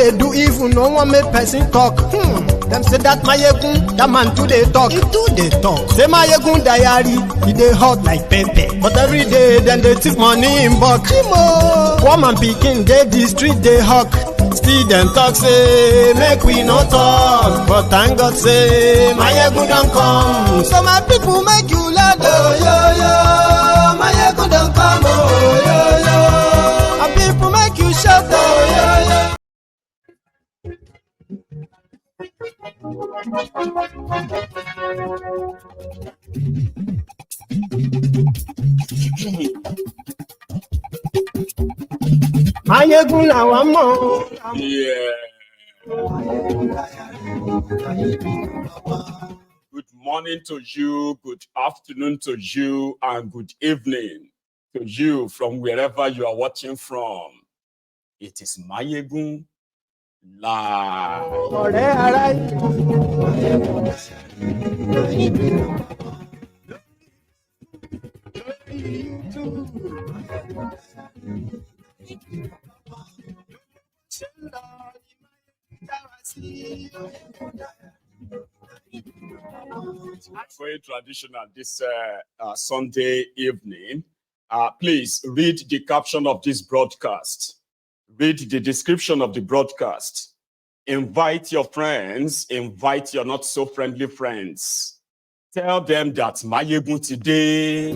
they do even no one make person talk. Them say that Mayegun, that man too they talk. He too they talk. Say Mayegun diary, he they hot like pepper. But every day then they take money in bulk. Woman picking they the street they hawk. Still them talk say make we no talk. But thank God say Mayegun don't come. So my people make you laugh. Oh yo yo, Mayegun don't come. Oh yo yo, my people make you shout. Oh yo yo. Mayegun làwọn mọ̀. Yeah. Good morning to you, good afternoon to you, and good evening to you from wherever you are watching from. It is Mayegun live. Ọ̀rẹ́ ara Very traditional this Sunday evening. Please read the caption of this broadcast. Read the description of the broadcast. Invite your friends. Invite your not so friendly friends. Tell them that Mayegun today.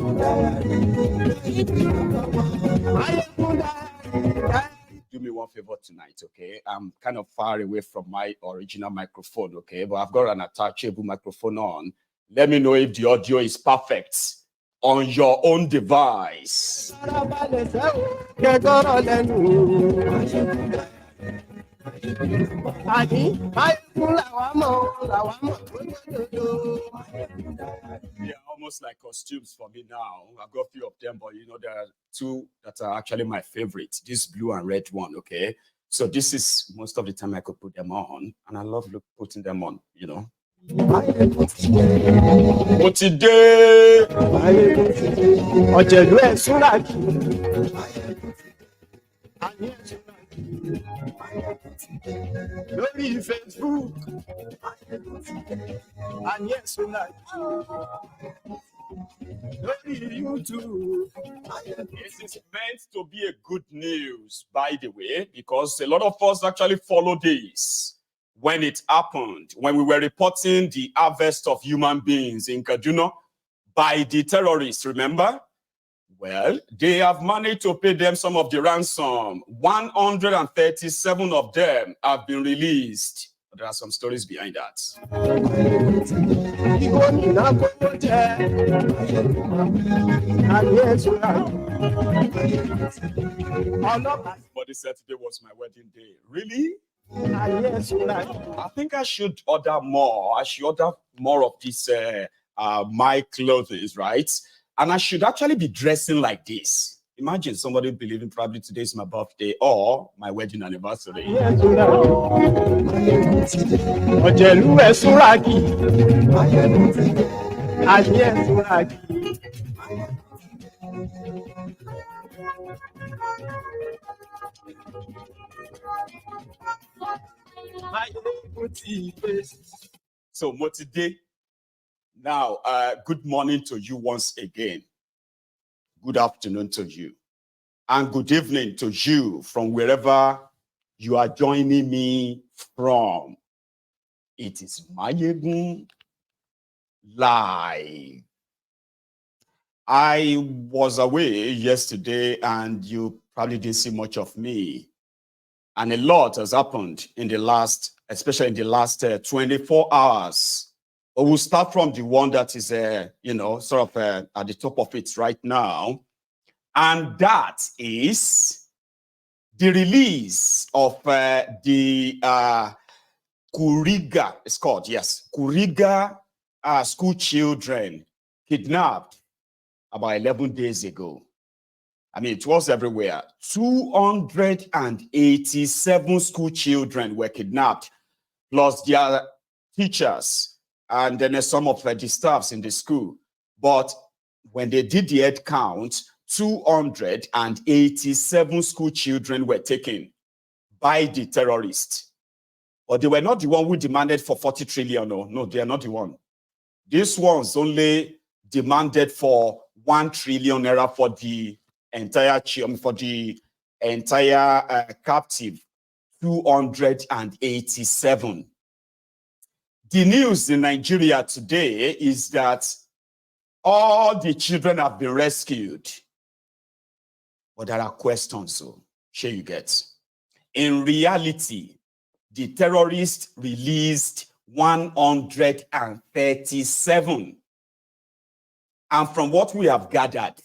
Do me one favor tonight, okay? I'm kind of far away from my original microphone, okay? But I've got an attachable microphone on. Let me know if the audio is perfect on your own device. Yeah, almost like costumes for me now. I've got a few of them, but you know, there are two that are actually my favorite. This blue and red one, okay? So this is most of the time I could put them on, and I love putting them on, you know. But today, lórí Facebook and yes lórí YouTube. This is meant to be a good news, by the way, because a lot of us actually follow this. When it happened, when we were reporting the harvest of human beings in Kaduna by the terrorists, remember? Well, they have managed to pay them some of the ransom. 137 of them have been released. But there are some stories behind that. But they said today was my wedding day. Really? I think I should order more. I should order more of this my clothes, right? And I should actually be dressing like this. Imagine somebody believing probably today is my birthday or my wedding anniversary. So today, now, good morning to you once again. Good afternoon to you. And good evening to you from wherever you are joining me from. It is Mayegun live. I was away yesterday and you probably didn't see much of me. And a lot has happened in the last, especially in the last 24 hours. But we'll start from the one that is, sort of at the top of it right now. And that is the release of the Kuriga, it's called, yes, Kuriga school children kidnapped about 11 days ago. I mean, it was everywhere. 287 school children were kidnapped, plus their teachers, and then some of the staffs in the school. But when they did the head count, 287 school children were taken by the terrorists. But they were not the one who demanded for 40 trillion. No, they are not the one. These ones only demanded for 1 trillion naira for the entire captive, 287. The news in Nigeria today is that all the children have been rescued. But there are questions, so sure you get. In reality, the terrorists released 137. And from what we have gathered,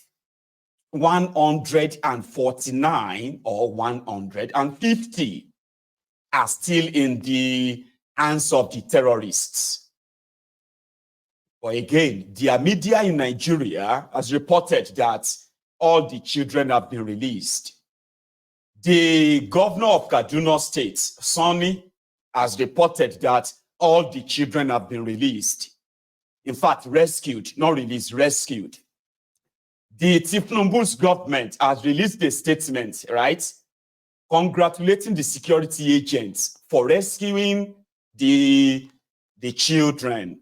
149 or 150 are still in the hands of the terrorists. But again, the media in Nigeria has reported that all the children have been released. The governor of Kaduna State, Sonny, has reported that all the children have been released. In fact, rescued, not released, rescued. The Tinubu's government has released a statement, right, congratulating the security agents for rescuing the children.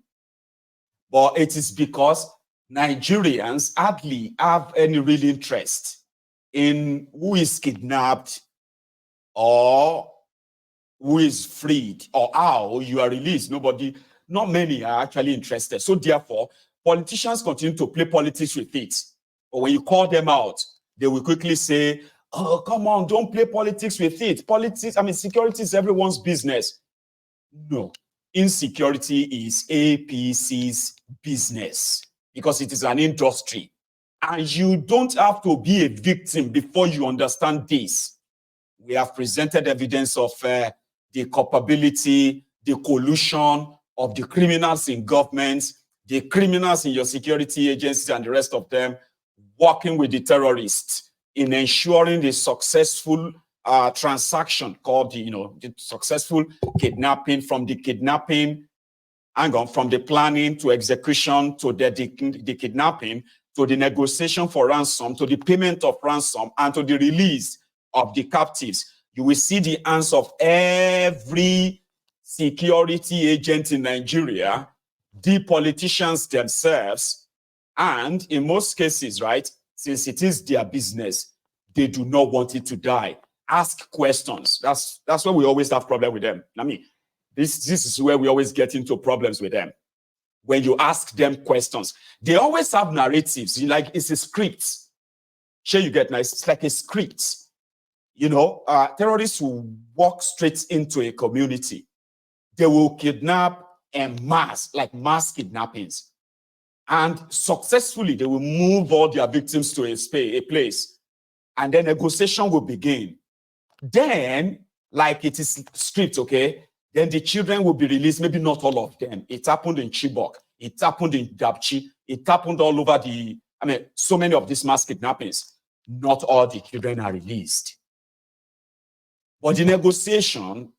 But it is because Nigerians hardly have any real interest in who is kidnapped or who is freed or how you are released. Not many are actually interested. So therefore, politicians continue to play politics with it. But when you call them out, they will quickly say, oh, come on, don't play politics with it. Security is everyone's business. No, insecurity is APC's business because it is an industry. And you don't have to be a victim before you understand this. We have presented evidence of the culpability, the collusion of the criminals in governments, the criminals in your security agencies and the rest of them working with the terrorists in ensuring the successful transaction called the successful kidnapping, from the planning to execution to the kidnapping to the negotiation for ransom, to the payment of ransom, and to the release of the captives. You will see the hands of every security agent in Nigeria, the politicians themselves, and in most cases, right, since it is their business, they do not want it to die. Ask questions. That's where we always have problem with them. This is where we always get into problems with them. When you ask them questions, they always have narratives. Like it's a script. Sure, you get nice. It's like a script. Terrorists will walk straight into a community. They will kidnap en masse, like mass kidnappings. And successfully, they will move all their victims to a place. And then negotiation will begin. Then, like it is script, okay? Then the children will be released, maybe not all of them. It happened in Chibok. It happened in Dapchi. It happened all over so many of these mass kidnappings. Not all the children are released. But the negotiation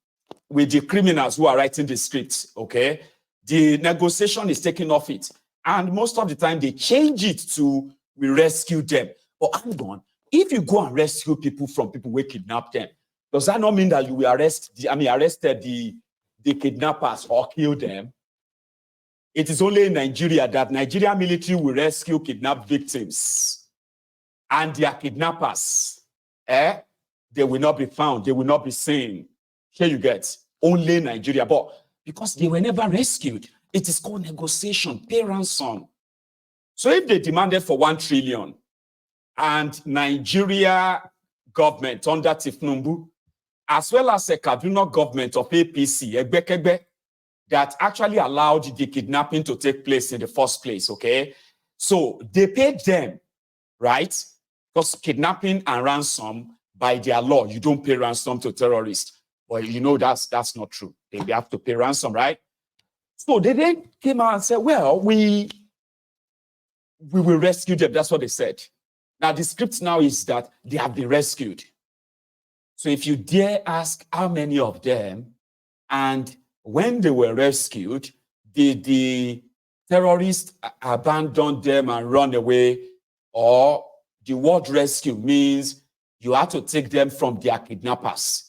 with the criminals who are writing the scripts, okay? The negotiation is taking off it. And most of the time, they change it to, we rescue them. But hang on, if you go and rescue people from people who kidnap them, does that not mean that you will arrested the kidnappers or kill them? It is only in Nigeria that Nigerian military will rescue kidnapped victims. And their kidnappers, they will not be found. They will not be seen. Here you get, only Nigeria. But because they were never rescued, it is called negotiation, pay ransom. So if they demanded for 1 trillion and Nigeria government under Tinubu, as well as a Kaduna government of APC, Egbekegbe, that actually allowed the kidnapping to take place in the first place, okay? So they paid them, right? Because kidnapping and ransom, by their law, you don't pay ransom to terrorists. Well, that's not true. They have to pay ransom, right? So they then came out and said, well, we will rescue them. That's what they said. Now, the script now is that they have been rescued. So if you dare ask how many of them, and when they were rescued, did the terrorists abandon them and run away? Or the word rescue means you have to take them from their kidnappers.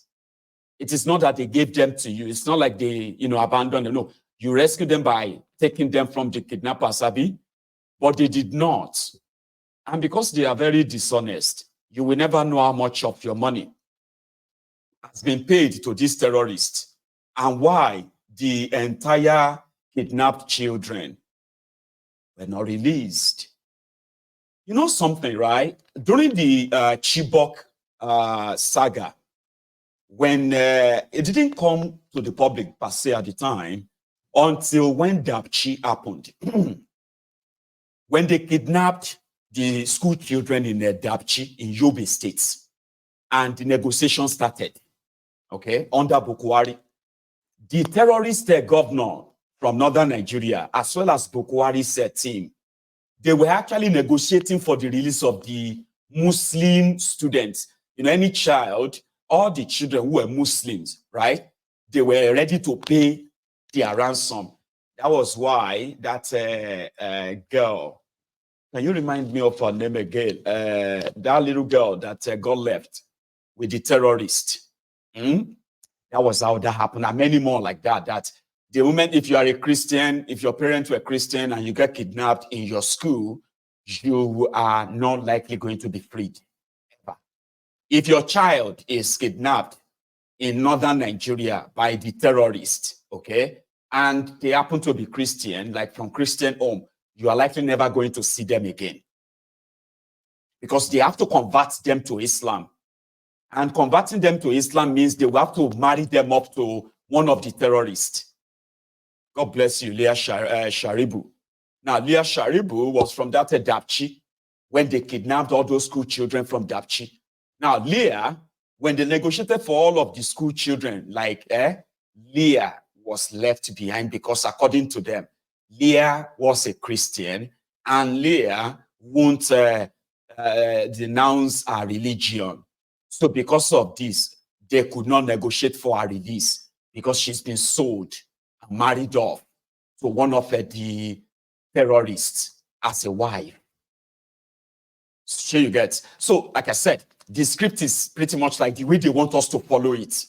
It is not that they gave them to you. It's not like they, abandoned them. No, you rescued them by taking them from the kidnappers, Abi, but they did not. And because they are very dishonest, you will never know how much of your money has been paid to these terrorists and why the entire kidnapped children were not released. You know something, right? During the Chibok saga, when it didn't come to the public per se at the time, until when Dapchi happened. When they kidnapped the school children in Dapchi in Yobe State, and the negotiation started, okay, under Boko Haram, the terrorist governor from northern Nigeria, as well as Boko Haram's team, they were actually negotiating for the release of the Muslim students. Any child, all the children who were Muslims, right? They were ready to pay their ransom. That was why that girl, can you remind me of her name again? That little girl that got left with the terrorist. That was how that happened. And many more like that. That the moment, if you are a Christian, if your parents were Christian and you get kidnapped in your school, you are not likely going to be freed. Ever. If your child is kidnapped in northern Nigeria by the terrorists, okay, and they happen to be Christian, like from Christian home, you are likely never going to see them again. Because they have to convert them to Islam. And converting them to Islam means they will have to marry them up to one of the terrorists. God bless you, Leah Sharibu. Now, Leah Sharibu was from that Dapchi when they kidnapped all those school children from Dapchi. Now, Leah, when they negotiated for all of the school children, Leah was left behind because according to them, Leah was a Christian and Leah won't denounce her religion. So because of this, they could not negotiate for her release because she's been sold and married off to one of the terrorists as a wife. So you get. So like I said, the script is pretty much like the way they want us to follow it.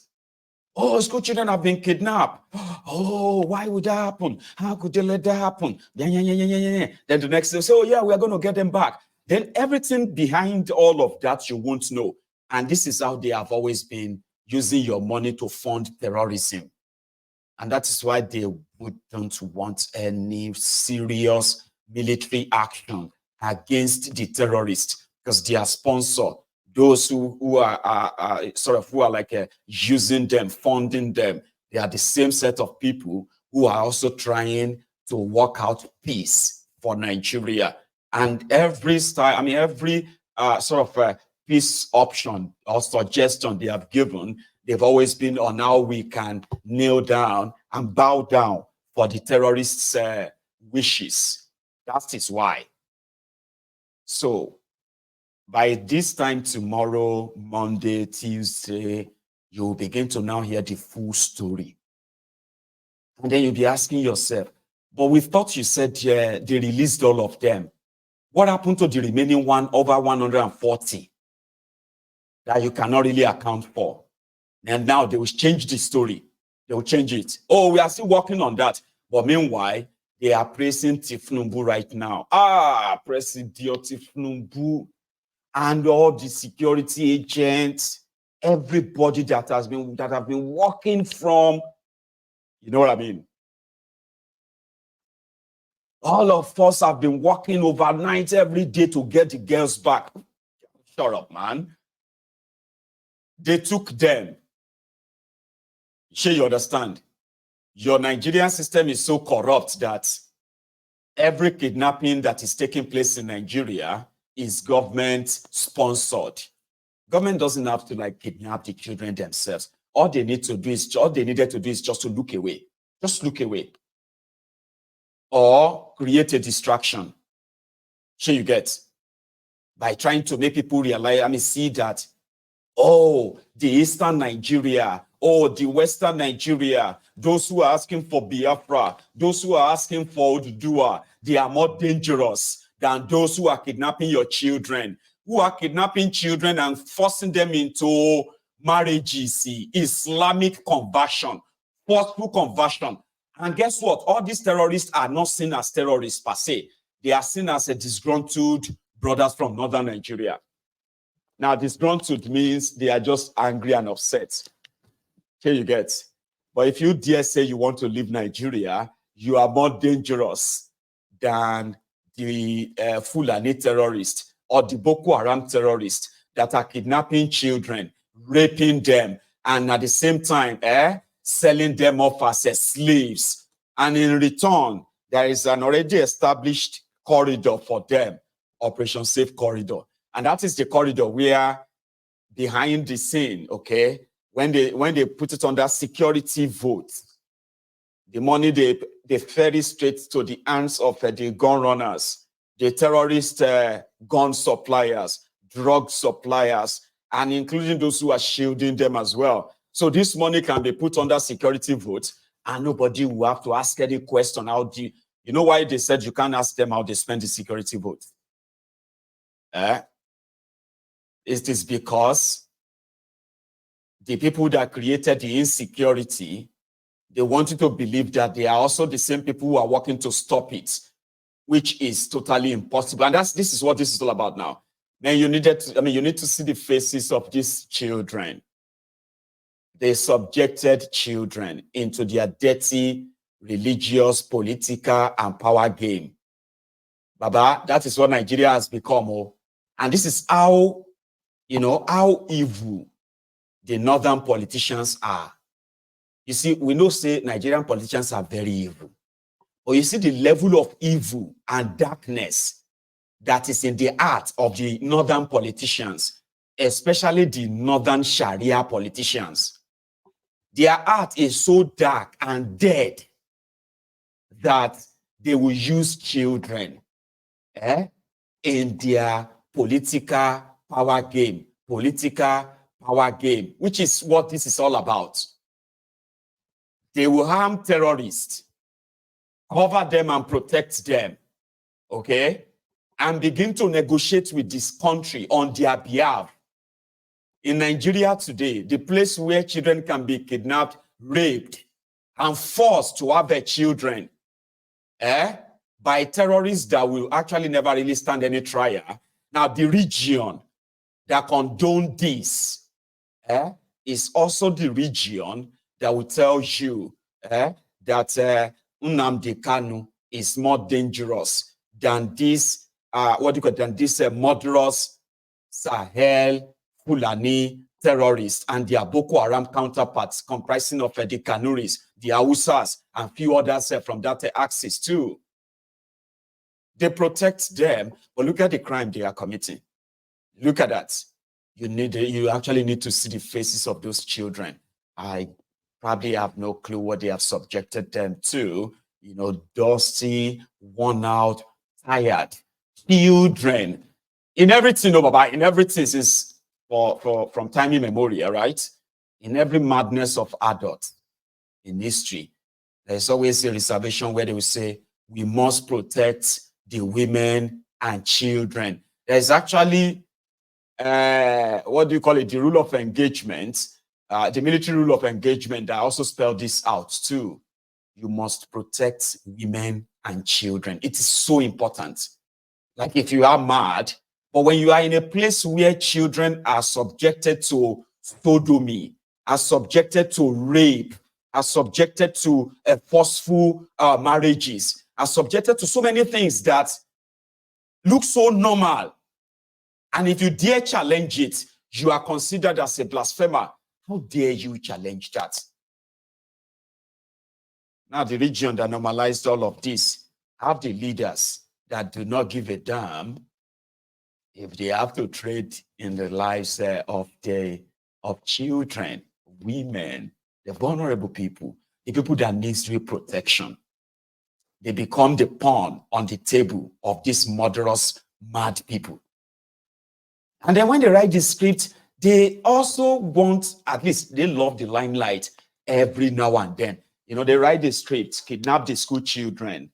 Oh, school children have been kidnapped. Oh, why would that happen? How could they let that happen? Then the next day, say, oh yeah, we are going to get them back. Then everything behind all of that you won't know. And this is how they have always been using your money to fund terrorism. And that is why they wouldn't want any serious military action against the terrorists because they are sponsor. Those who are using them, funding them, they are the same set of people who are also trying to work out peace for Nigeria. And every peace option or suggestion they have given, they've always been on how we can kneel down and bow down for the terrorists' wishes. That is why. So by this time tomorrow, Monday, Tuesday, you'll begin to now hear the full story. And then you'll be asking yourself, but we thought you said they released all of them. What happened to the remaining over 140 that you cannot really account for? And now they will change the story. They will change it. Oh, we are still working on that. But meanwhile, they are praising Tifnumbu right now. President Tifnumbu and all the security agents, everybody that have been working from, you know what I mean? All of us have been working overnight every day to get the girls back. Shut up, man. They took them. Sure, you understand? Your Nigerian system is so corrupt that every kidnapping that is taking place in Nigeria is government sponsored. Government doesn't have to kidnap the children themselves. All they needed to do is just to look away. Just look away. Or create a distraction. Sure, you get? By trying to make people realize, see that, oh, the Eastern Nigeria, oh, the Western Nigeria, those who are asking for Biafra, those who are asking for Ududua, they are more dangerous than those who are kidnapping your children, who are kidnapping children and forcing them into marriages, Islamic conversion, forceful conversion. And guess what? All these terrorists are not seen as terrorists per se. They are seen as a disgruntled brothers from northern Nigeria. Now, disgruntled means they are just angry and upset. Here you get. But if you dare say you want to leave Nigeria, you are more dangerous than the Fulani terrorists or the Boko Haram terrorists that are kidnapping children, raping them, and at the same time, selling them off as slaves. And in return, there is an already established corridor for them, Operation Safe Corridor. And that is the corridor where behind the scene, okay, when they put it under security vote, the money they ferry straight to the hands of the gun runners, the terrorist gun suppliers, drug suppliers, and including those who are shielding them as well. So this money can be put under security vote, and nobody will have to ask any question. How do you know why they said you can't ask them how they spend the security vote? It is because the people that created the insecurity, they want you to believe that they are also the same people who are working to stop it, which is totally impossible. And this is what this is all about now. Man, you need to see the faces of these children. They subjected children into their dirty, religious, political, and power game. Baba, that is what Nigeria has become. Oh. And this is how, how evil the northern politicians are. You see, we know say Nigerian politicians are very evil. But you see the level of evil and darkness that is in the heart of the northern politicians, especially the northern Sharia politicians. Their heart is so dark and dead that they will use children in their political power game, which is what this is all about. They will harm terrorists, cover them and protect them, okay? And begin to negotiate with this country on their behalf. In Nigeria today, the place where children can be kidnapped, raped, and forced to have their children by terrorists that will actually never really stand any trial. Now, the region that condone this is also the region that will tell you that Nnamdi Kanu is more dangerous than this, murderous Sahel Fulani terrorists and their Boko Haram counterparts comprising of the Kanuris, the Hausas, and few others from that axis too. They protect them, but look at the crime they are committing. Look at that. You actually need to see the faces of those children. I probably have no clue what they have subjected them to. Dusty, worn out, tired children. In everything, Baba, in everything is from time immemorial, right? In every madness of adults in history, there's always a reservation where they will say, we must protect the women and children. There's actually, the rule of engagement, the military rule of engagement that also spell this out too. You must protect women and children. It is so important. Like if you are mad, but when you are in a place where children are subjected to sodomy, are subjected to rape, are subjected to forceful marriages, are subjected to so many things that look so normal. And if you dare challenge it, you are considered as a blasphemer. How dare you challenge that? Now, the region that normalized all of this have the leaders that do not give a damn if they have to trade in the lives of children, women, the vulnerable people, the people that need real protection. They become the pawn on the table of these murderous, mad people. And then when they write the script, they also want, at least they love the limelight every now and then. They write the script, kidnap the school children,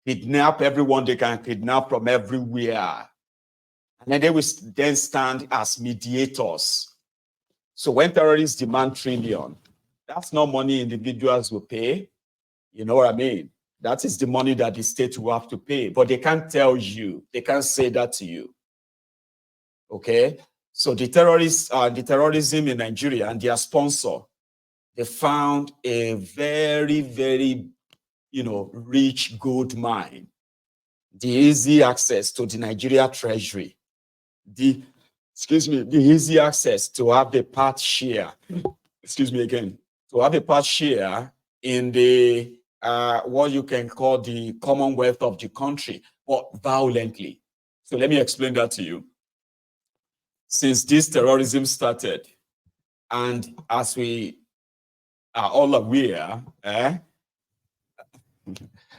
kidnap everyone they can kidnap from everywhere. And then they will then stand as mediators. So when terrorists demand trillion, that's not money individuals will pay. You know what I mean? That is the money that the state will have to pay, but they can't tell you. They can't say that to you. Okay? So the terrorism in Nigeria and their sponsor, they found a very, very, rich gold mine. The easy access to the Nigeria treasury. The easy access to have a part share. To have a part share in the what you can call the commonwealth of the country, but violently. So let me explain that to you. Since this terrorism started, and as we are all aware,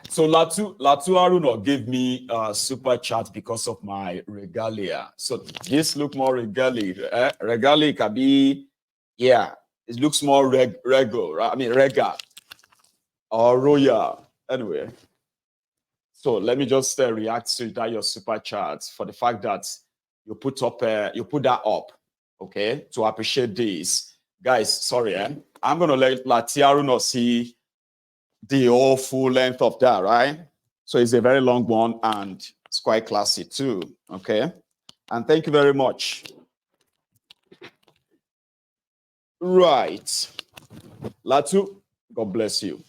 so Latu Aruno gave me a super chat because of my regalia. So this look more regalia. Regalia can be, yeah, it looks more regal. I mean regal or royal. Anyway, so let me just react to that your super chat for the fact that you put that up, okay, to appreciate this, guys. Sorry, I'm gonna let Latiaruno see the whole full length of that, right? So it's a very long one and it's quite classy too, okay? And thank you very much. Right. Latu, God bless you.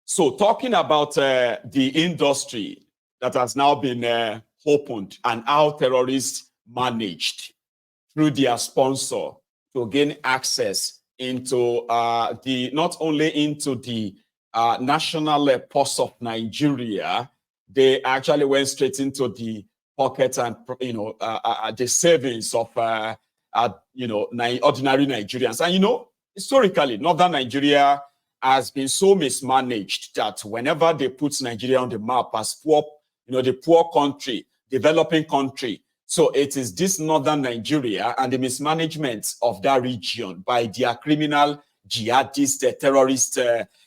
So talking about the industry that has now been opened and how terrorists managed through their sponsor to gain access into not only into the national purse of Nigeria, they actually went straight into the pocket and the savings of ordinary Nigerians. And historically, northern Nigeria has been so mismanaged that whenever they put Nigeria on the map as poor, the poor country, developing country, so it is this northern Nigeria and the mismanagement of that region by their criminal jihadist, terrorist,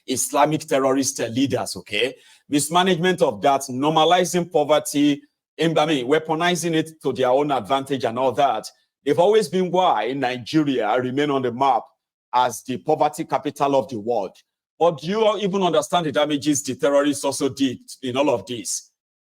Islamic terrorist leaders, okay? Mismanagement of that, normalizing poverty, weaponizing it to their own advantage and all that. They've always been why Nigeria remain on the map as the poverty capital of the world. But do you even understand the damages the terrorists also did in all of this?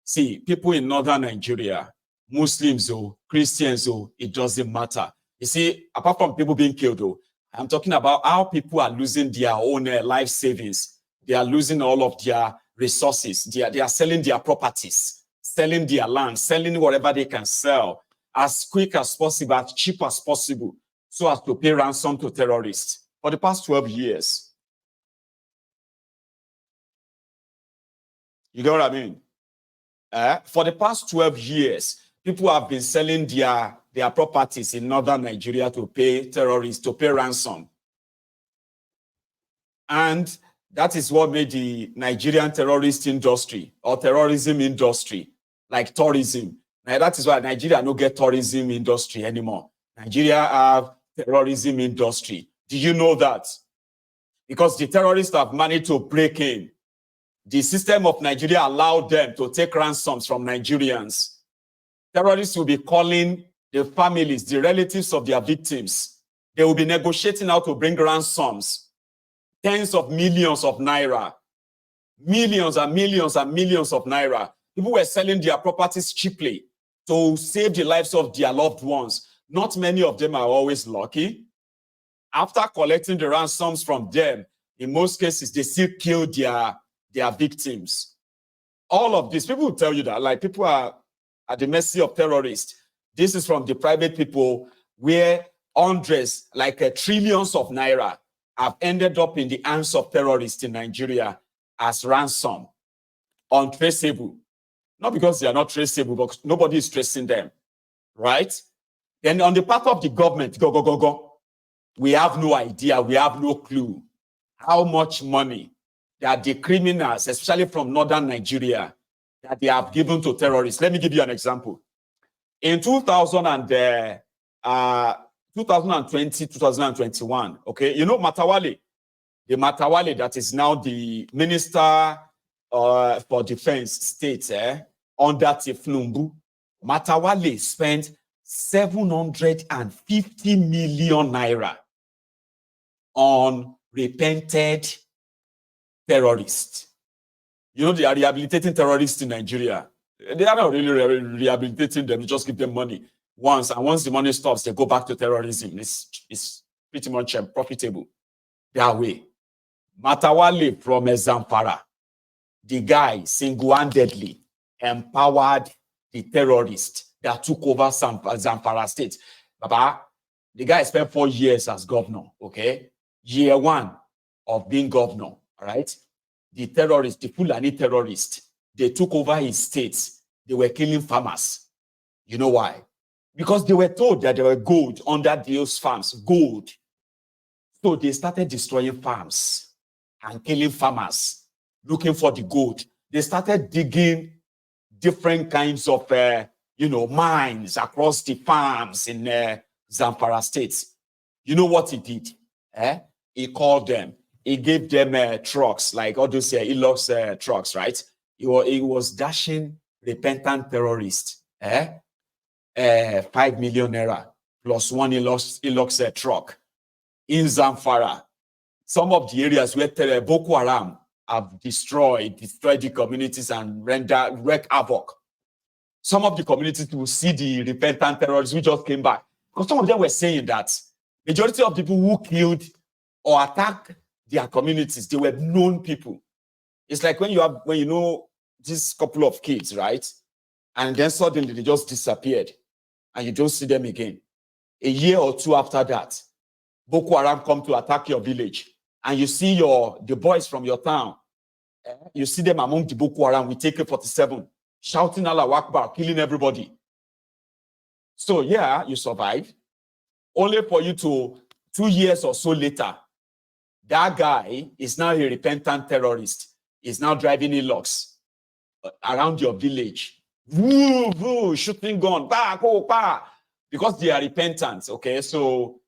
See, people in northern Nigeria, Muslims or Christians, it doesn't matter. You see, apart from people being killed, I'm talking about how people are losing their own life savings. They are losing all of their resources. They are selling their properties, selling their land, selling whatever they can sell as quick as possible, as cheap as possible, so as to pay ransom to terrorists for the past 12 years. You know what I mean? For the past 12 years, people have been selling their properties in northern Nigeria to pay terrorists, to pay ransom. And that is what made the Nigerian terrorist industry or terrorism industry, like tourism. Now, that is why Nigeria don't get tourism industry anymore. Nigeria have terrorism industry. Did you know that? Because the terrorists have managed to break in. The system of Nigeria allowed them to take ransoms from Nigerians. Terrorists will be calling the families, the relatives of their victims. They will be negotiating how to bring ransoms. Tens of millions of naira. Millions and millions and millions of naira. People were selling their properties cheaply to save the lives of their loved ones. Not many of them are always lucky. After collecting the ransoms from them, in most cases, they still kill their victims. All of this, people will tell you that, like, people are at the mercy of terrorists. This is from the private people where hundreds, like trillions of naira have ended up in the hands of terrorists in Nigeria as ransom, untraceable. Not because they are not traceable, but nobody is tracing them, right? Then on the part of the government, we have no idea, we have no clue how much money that the criminals, especially from northern Nigeria, that they have given to terrorists. Let me give you an example. In 2020, 2021, okay, you know Matawale, the Matawale that is now the Minister for Defense State under Tifnumbu. Matawale spent 750 million naira on repented terrorists. You know, they are rehabilitating terrorists in Nigeria. They are not really rehabilitating them. They just give them money once. And once the money stops, they go back to terrorism. It's pretty much profitable that way. Matawale from Zamfara, the guy single-handedly empowered the terrorist that took over Zamfara state. Baba, the guy spent 4 years as governor, okay? Year 1 of being governor, all right? The terrorist, the Fulani terrorist, they took over his states. They were killing farmers. You know why? Because they were told that there were gold under those farms, gold. So they started destroying farms and killing farmers, looking for the gold. They started digging different kinds of, mines across the farms in Zamfara states. You know what he did? He called them. He gave them trucks, like all those Elox trucks, right? He was dashing repentant terrorists. 5 million naira plus one Elox truck in Zamfara. Some of the areas where Boko Haram have destroyed the communities and wreak havoc. Some of the communities will see the repentant terrorists who just came back. Because some of them were saying that majority of people who killed or attacked their communities, they were known people. It's like when you know this couple of kids, right? And then suddenly they just disappeared and you don't see them again. A year or two after that, Boko Haram come to attack your village and you see the boys from your town. You see them among the Boko Haram with AK-47, shouting Allah Akbar, killing everybody. So yeah, you survive. Only for you to, 2 years or so later, that guy is now a repentant terrorist. He's now driving Elox around your village. Woo, woo, shooting gun, bah, go, bah, because they are repentant, okay? So,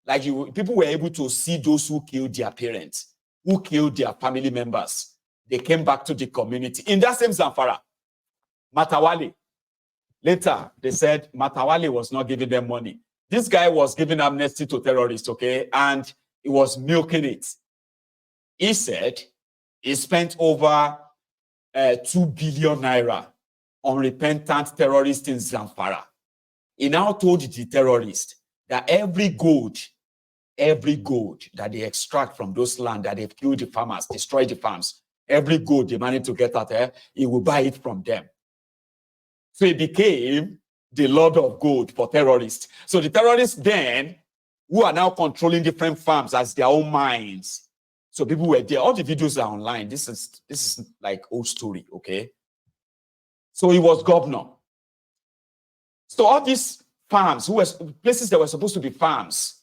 like people were able to see those who killed their parents, who killed their family members. They came back to the community. In that same Zamfara, Matawale, later they said Matawale was not giving them money. This guy was giving amnesty to terrorists, okay? And he was milking it. He said he spent over 2 billion naira on repentant terrorists in Zamfara. He now told the terrorists that every gold that they extract from those land that they've killed the farmers, destroyed the farms, every gold they managed to get out there, he will buy it from them. So he became the lord of gold for terrorists. So the terrorists then, who are now controlling different farms as their own mines. So people were there. All the videos are online. This is like old story, okay? So he was governor. So all these farms, places that were supposed to be farms,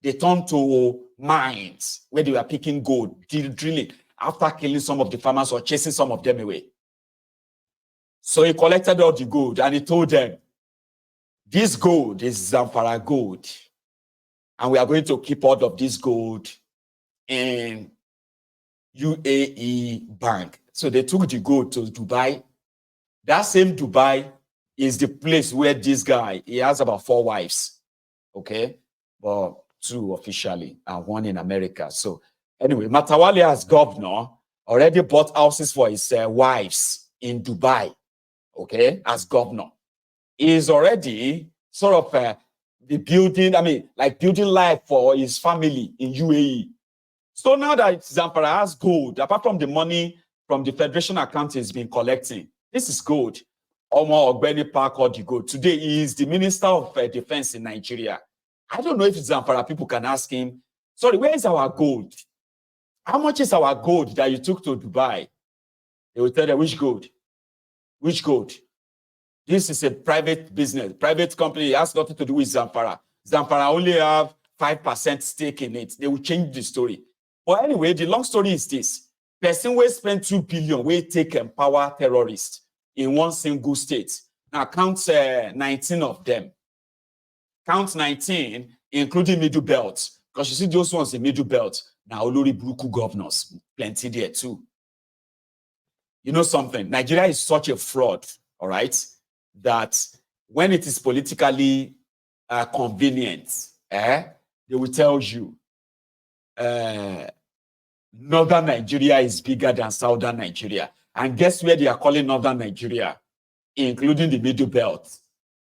they turned to mines where they were picking gold, drilling, after killing some of the farmers or chasing some of them away. So he collected all the gold and he told them, this gold is Zamfara gold. And we are going to keep all of this gold in UAE Bank. So they took the gold to Dubai. That same Dubai is the place where this guy, he has about 4 wives, okay? Well, 2 officially and 1 in America. So anyway, Matawale as governor already bought houses for his wives in Dubai, okay, as governor. He is already sort of building life for his family in UAE. So now that Zamfara has gold, apart from the money from the federation account he's been collecting, this is gold. Omo Ogbeni Park or the gold. Today he is the Minister of Defense in Nigeria. I don't know if Zamfara people can ask him, sorry, where is our gold? How much is our gold that you took to Dubai? They will tell them, which gold? Which gold? This is a private business, private company. It has nothing to do with Zamfara. Zamfara only have 5% stake in it. They will change the story. But anyway, the long story is this. Person will spend 2 billion, will take empower terrorists in one single state. Now count 19 of them. Count 19, including Middle Belt. Because you see those ones in Middle Belt. Now Olori Buruku governors, plenty there too. You know something? Nigeria is such a fraud, all right, that when it is politically convenient, they will tell you northern Nigeria is bigger than southern Nigeria. And guess where they are calling northern Nigeria? Including the Middle Belt.